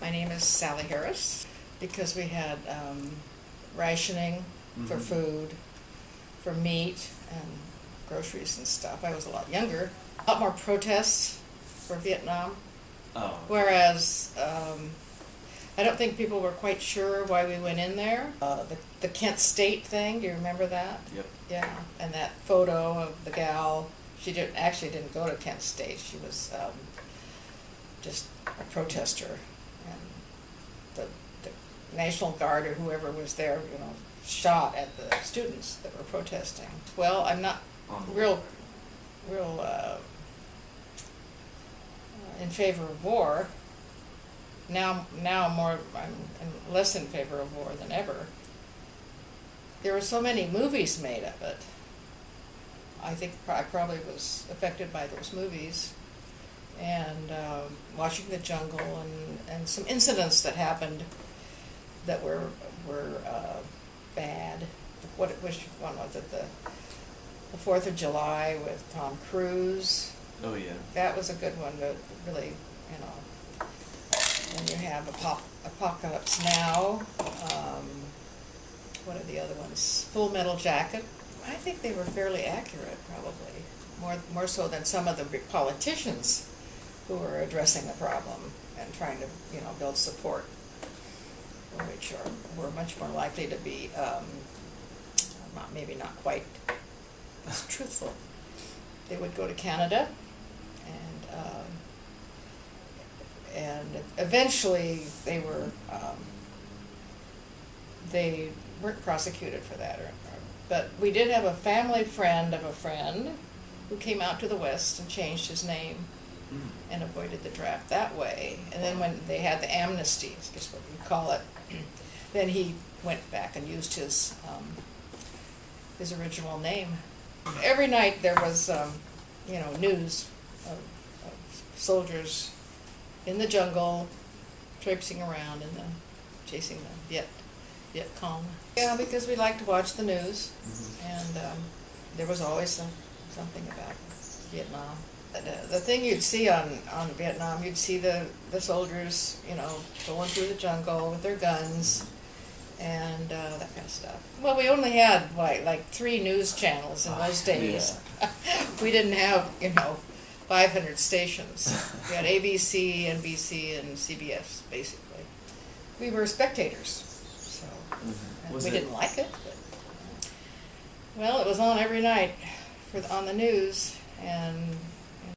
My name is Sally Harris because we had rationing for food, for meat and groceries and stuff. I was a lot younger. A lot more protests for Vietnam. Oh. Whereas I don't think people were quite sure why we went in there. The Kent State thing, do you remember that? Yep. Yeah, and that photo of the gal, she actually didn't go to Kent State. She was just a protester. And the National Guard or whoever was there, shot at the students that were protesting. Well, I'm not real in favor of war. Now I'm less in favor of war than ever. There were so many movies made of it. I think I probably was affected by those movies, and watching The Jungle and some incidents that happened that were bad. Which one was it? The 4th of July with Tom Cruise. Oh yeah. That was a good one, but really, when you have Apocalypse Now, what are the other ones? Full Metal Jacket. I think they were fairly accurate, probably. More so than some of the politicians who were addressing the problem and trying to, build support, which were much more likely to be, maybe not quite as truthful. They would go to Canada, and eventually they weren't prosecuted for that. But we did have a family friend of a friend who came out to the West and changed his name and avoided the draft that way. And then when they had the amnesty, I guess what you call it, then he went back and used his original name. Every night there was, news of soldiers in the jungle, traipsing around chasing the Viet Cong. Yeah, because we like to watch the news, and there was always something about Vietnam. The thing you'd see on Vietnam, you'd see the soldiers, going through the jungle with their guns, and that kind of stuff. Well, we only had like 3 news channels in those days. Yeah. We didn't have 500 stations. We had ABC, NBC, and CBS basically. We were spectators, so we didn't like it. But, well, it was on every night on the news, and